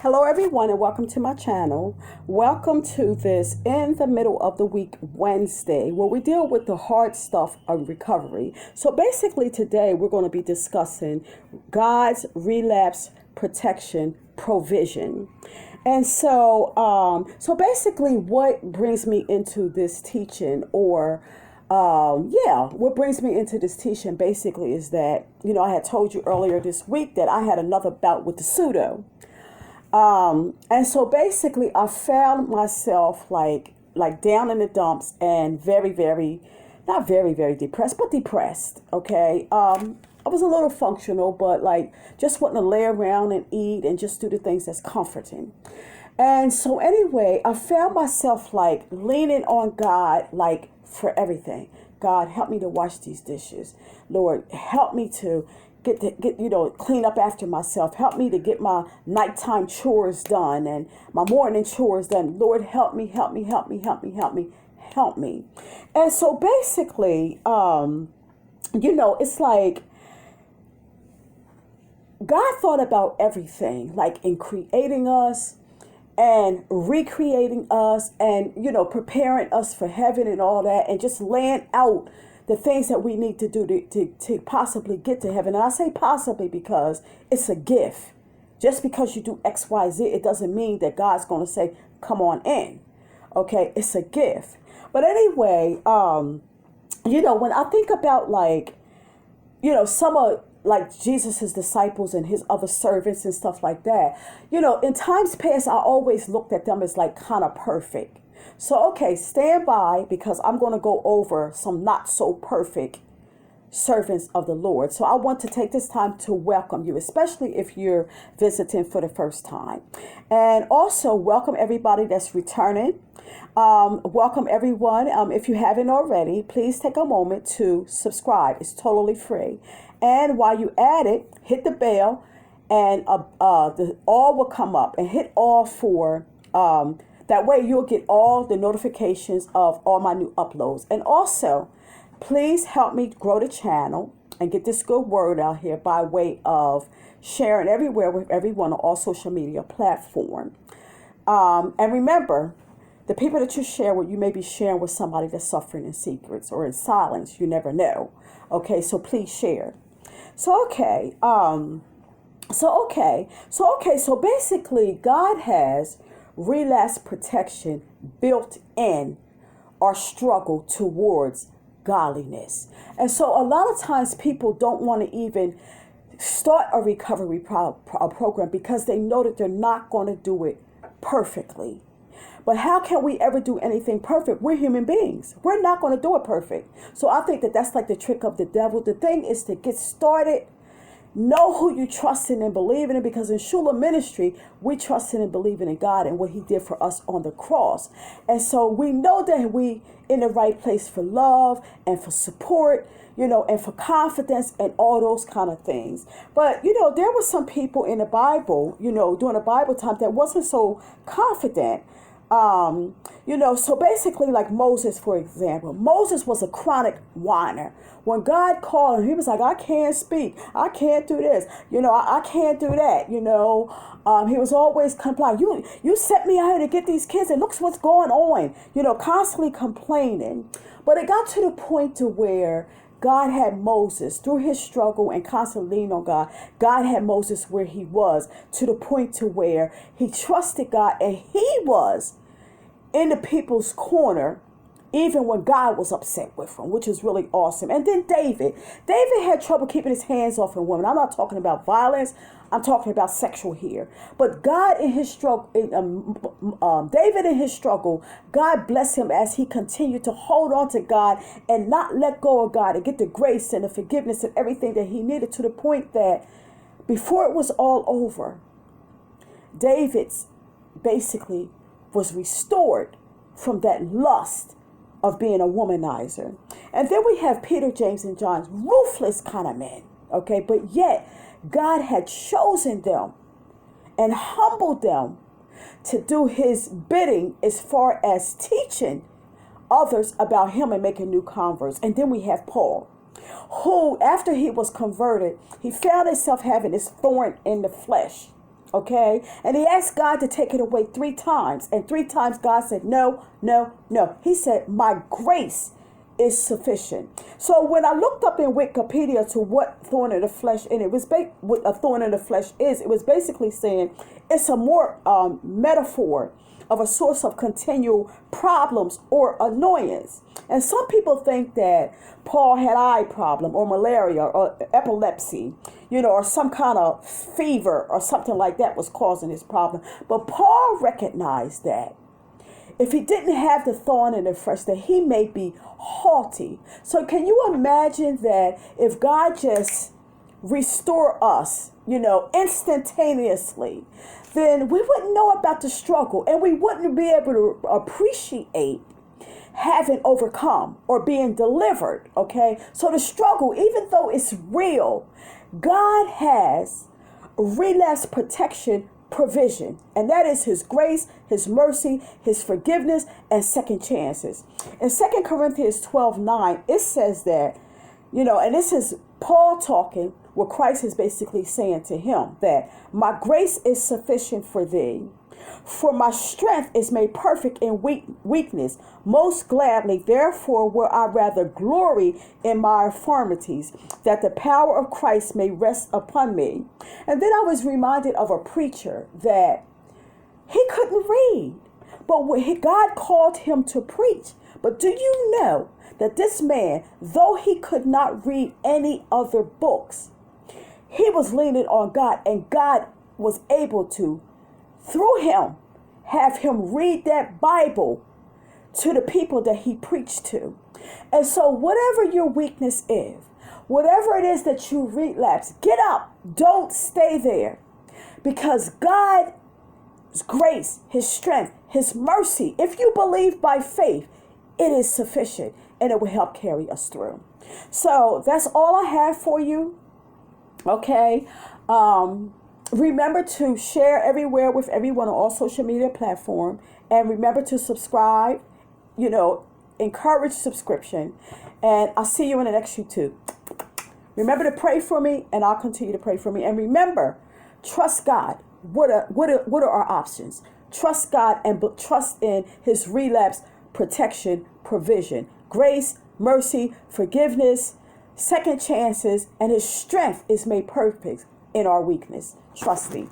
Hello everyone and welcome to my channel. Welcome to this in the middle of the week Wednesday where we deal with the hard stuff of recovery. So basically today we're going to be discussing God's relapse protection provision. And so basically what brings me into this teaching what brings me into this teaching basically is that, I had told you earlier this week that I had another bout with the pseudo. And so basically I found myself like down in the dumps and not very depressed, but depressed. Okay. I was a little functional, but just wanting to lay around and eat and just do the things that's comforting. And so anyway, I found myself leaning on God, for everything. God, help me to wash these dishes. Lord, help me to clean up after myself. Help me to get my nighttime chores done and my morning chores done. Lord, help me. And so basically, it's like God thought about everything, in creating us and recreating us and, preparing us for heaven and all that, and just laying out the things that we need to do to possibly get to heaven. And I say possibly because it's a gift. Just because you do X, Y, Z, it doesn't mean that God's going to say, come on in. Okay, it's a gift. But anyway, when I think about some of Jesus's disciples and his other servants and stuff like that, in times past, I always looked at them as kind of perfect. So, okay, stand by because I'm going to go over some not so perfect servants of the Lord. So I want to take this time to welcome you, especially if you're visiting for the first time. And also welcome everybody that's returning. Welcome everyone. If you haven't already, please take a moment to subscribe. It's totally free. And while you at it, hit the bell and the all will come up, and hit all for that way you'll get all the notifications of all my new uploads. And also, please help me grow the channel and get this good word out here by way of sharing everywhere with everyone on all social media platforms. And remember, the people that you share with, you may be sharing with somebody that's suffering in secrets or in silence. You never know. Okay, so please share. So basically, God has relapse protection built in our struggle towards godliness. And so a lot of times people don't want to even start a recovery program because they know that they're not going to do it perfectly. But how can we ever do anything perfect? We're human beings. We're not going to do it perfect. So I think that that's the trick of the devil. The thing is to get started. Know who you trust in and believe in, because in H.U.L.A ministry, we trust in and believe in God and what he did for us on the cross. And so we know that we in the right place for love and for support, and for confidence and all those kind of things. But, there were some people in the Bible, during the Bible time that wasn't so confident. So basically like Moses, for example, Moses was a chronic whiner. When God called him, he was like, I can't speak. I can't do this. I can't do that. He was always complaining. You sent me out here to get these kids and look what's going on, constantly complaining. But it got to the point to where God had Moses through his struggle and constantly leaning on God. God had Moses where he was, to the point to where he trusted God and he was in the people's corner even when God was upset with him, which is really awesome. And then David had trouble keeping his hands off of women. I'm not talking about violence. I'm talking about sexual here. But God in his struggle, David in his struggle, God bless him as he continued to hold on to God and not let go of God and get the grace and the forgiveness and everything that he needed, to the point that before it was all over, David's basically was restored from that lust of being a womanizer. And then we have Peter, James, and John, ruthless kind of men. Okay, but yet God had chosen them and humbled them to do his bidding as far as teaching others about him and making new converts. And then we have Paul, who after he was converted, he found himself having this thorn in the flesh. Okay? And he asked God to take it away 3 times. And 3 times God said, no, no, no. He said, my grace is sufficient. So when I looked up in Wikipedia to what thorn in the flesh, and it was what a thorn in the flesh is, it was basically saying it's a more metaphor of a source of continual problems or annoyance. And some people think that Paul had eye problem or malaria or epilepsy, or some kind of fever or something like that was causing his problem. But Paul recognized that if he didn't have the thorn in the flesh, that he may be haughty. So can you imagine that if God just restore us, instantaneously, then we wouldn't know about the struggle and we wouldn't be able to appreciate having overcome or being delivered. Okay. So the struggle, even though it's real, God has relapse protection provision, and that is his grace, his mercy, his forgiveness, and second chances. In 2 Corinthians 12:9, it says that, and this is Paul talking, what Christ is basically saying to him, that my grace is sufficient for thee, for my strength is made perfect in weakness. Most gladly, therefore, will I rather glory in my infirmities, that the power of Christ may rest upon me. And then I was reminded of a preacher that he couldn't read, but God called him to preach. But do you know that this man, though he could not read any other books, he was leaning on God, and God was able to, through him, have him read that Bible to the people that he preached to. And so whatever your weakness is, whatever it is that you relapse, get up. Don't stay there. Because God's grace, his strength, his mercy, if you believe by faith, it is sufficient and it will help carry us through. So that's all I have for you. Okay. Remember to share everywhere with everyone on all social media platforms. And remember to subscribe, encourage subscription. And I'll see you in the next YouTube. Remember to pray for me, and I'll continue to pray for me. And remember, trust God. What are our options? Trust God and trust in his relapse protection provision. Grace, mercy, forgiveness, second chances, and his strength is made perfect in our weakness. Trust me.